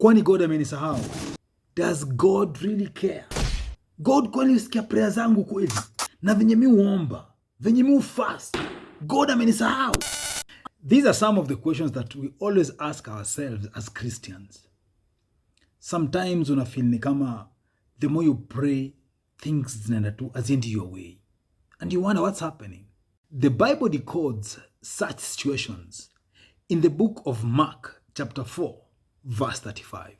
Kwani God amenisahau? Does God really care? God kwani usikia prayer zangu kweli? Na venye mi uomba, venye mi ufast, God amenisahau? These are some of the questions that we always ask ourselves as Christians. Sometimes unafeel ni kama the more you pray, things zinaenda tu haziendi your way. And you wonder what's happening. The Bible decodes such situations in the book of Mark chapter 4 verse 35.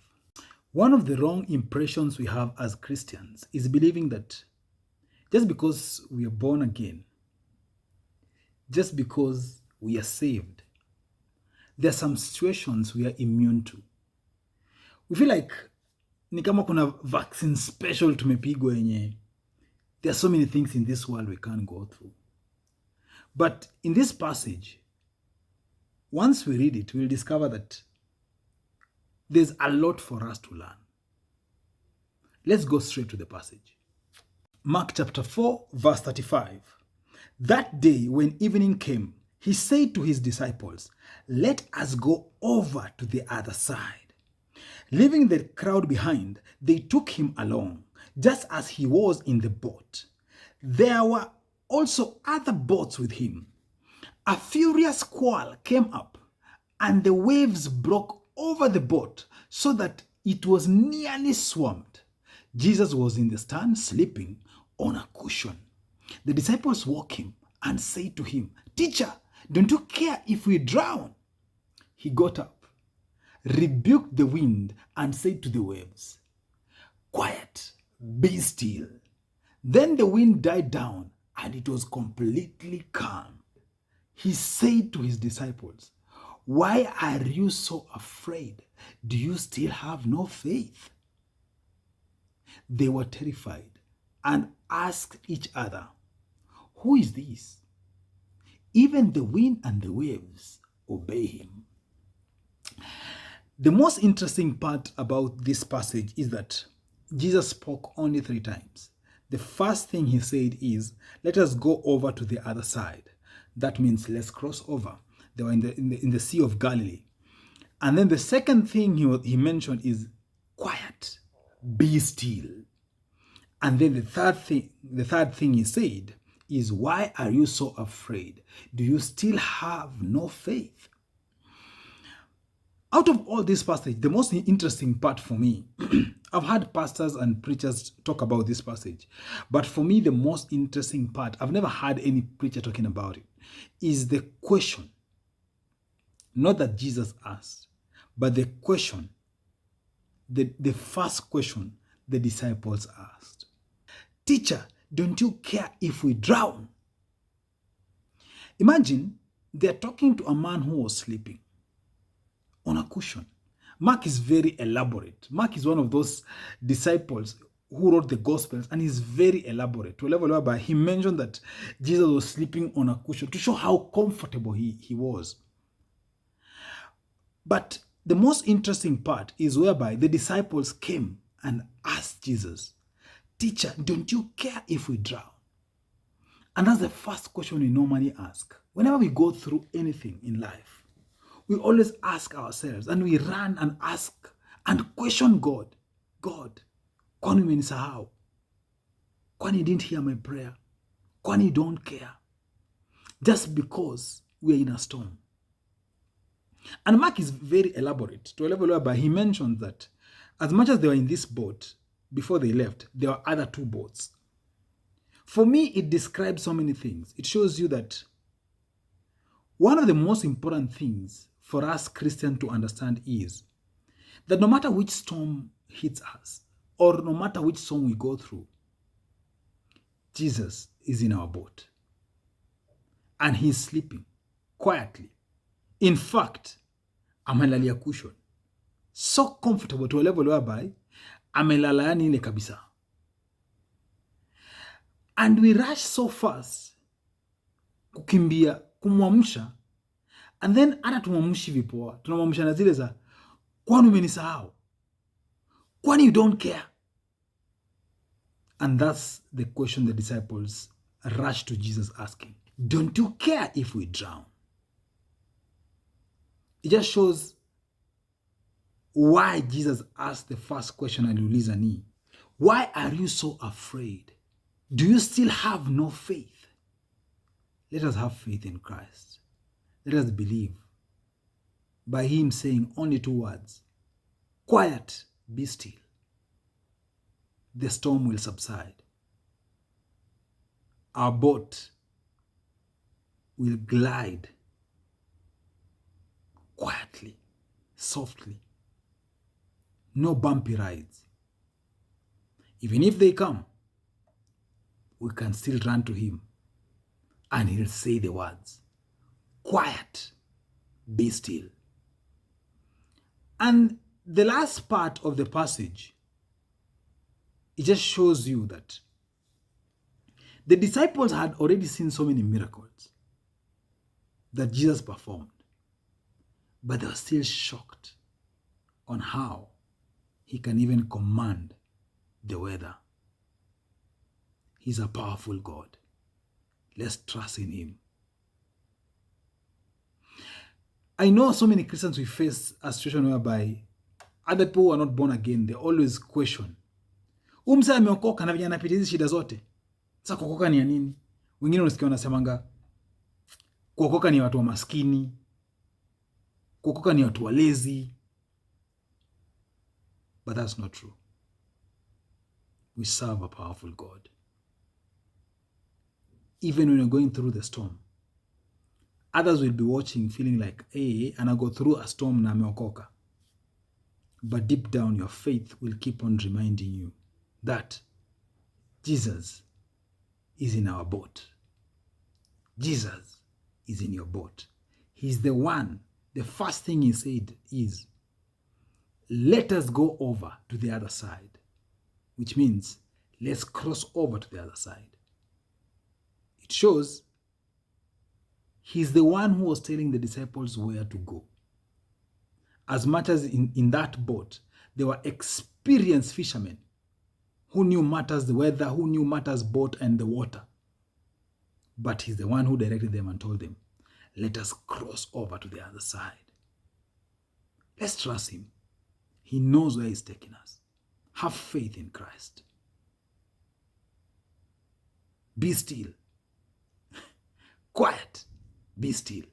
One of the wrong impressions we have as Christians is believing that just because we are born again, just because we are saved, there are some situations we are immune to. We feel like ni kama kuna vaccine special tumepigwa yenye there are so many things in this world we can't go through. But in this passage, once we read it, we'll discover that there's a lot for us to learn. Let's go straight to the passage. Mark chapter 4, verse 35. That day when evening came, he said to his disciples, "Let us go over to the other side." Leaving the crowd behind, they took him along, just as he was in the boat. There were also other boats with him. A furious squall came up, and the waves broke over the boat so that it was nearly swamped. Jesus was in the stern sleeping on a cushion. The disciples woke him and said to him, "Teacher, don't you care if we drown?" He got up, rebuked the wind, and said to the waves, "Quiet, be still." Then the wind died down and it was completely calm. He said to his disciples, "Why are you so afraid? Do you still have no faith?" They were terrified and asked each other, "Who is this? Even the wind and the waves obey him." The most interesting part about this passage is that Jesus spoke only 3 times. The first thing he said is, "Let us go over to the other side." That means let's cross over. They were in the Sea of Galilee. And then the second thing he mentioned is, "Quiet, be still." And then the third thing he said is, "Why are you so afraid? Do you still have no faith?" Out of all this passage, the most interesting part for me, I've had pastors and preachers talk about this passage, but for me, the most interesting part, I've never had any preacher talking about it, is the question, not that Jesus asked, but the question, the first question the disciples asked. "Teacher, don't you care if we drown?" Imagine they're talking to a man who was sleeping on a cushion. Mark is very elaborate. Mark is one of those disciples who wrote the Gospels, and he's very elaborate to a level whereby he mentioned that Jesus was sleeping on a cushion to show how comfortable he was. But the most interesting part is whereby the disciples came and asked Jesus, "Teacher, don't you care if we drown?" And that's the first question we normally ask. Whenever we go through anything in life, we always ask ourselves and we run and ask and question God. "God, kwani umenisahau? Kwani you didn't hear my prayer? Kwani you don't care?" Just because we are in a storm. And Mark is very elaborate to a level whereby he mentions that as much as they were in this boat, before they left, there were other 2 boats. For me, it describes so many things. It shows you that one of the most important things for us Christians to understand is that no matter which storm hits us, or no matter which storm we go through, Jesus is in our boat. And he's sleeping quietly. In fact, amelalia cushion. So comfortable to a level whereby amelala yani ile kabisa. And we rush so fast kukimbia, kumwamsha, and then hata tumwamshi vipoa. Tunamwamsha na zile za, "Kwani umenisahau? Kwani you don't care?" And that's the question the disciples rushed to Jesus asking. "Don't you care if we drown?" It just shows why Jesus asked the first question aliuliza ni, why are you so afraid? Do you still have no faith? Let us have faith in Christ. Let us believe by him saying only 2 words, quiet, be still. The storm will subside. Our boat will glide quietly, softly. No bumpy rides. Even if they come, we can still run to him and he'll say the words, quiet, be still. And the last part of the passage, it just shows you that the disciples had already seen so many miracles that Jesus performed, but they were still shocked on how he can even command the weather. He's a powerful God. Let's trust in him. I know so many Christians we face a situation whereby other people who are not born again, they always question, msa ameokoka na vijana anapitia hizi shida zote. Sasa kuokoka ni ya nini? Wengine unasikia wanasemanga kuokoka ni watu wa maskini, kuokoka ni watu walezi. But that's not true. We serve a powerful God. Even when you're going through the storm, others will be watching feeling like, hey, and I go through a storm na ameokoka. But deep down, your faith will keep on reminding you that Jesus is in our boat. Jesus is in your boat. He's the one. The first thing he said is, let us go over to the other side, which means let's cross over to the other side. It shows he's the one who was telling the disciples where to go. As much as in that boat, they were experienced fishermen who knew matters the weather, who knew matters boat and the water. But he's the one who directed them and told them, let us cross over to the other side. Let's trust him. He knows where he's taking us. Have faith in Christ. Be still. Quiet. Be still.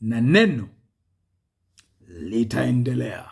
Na neno litaendelea.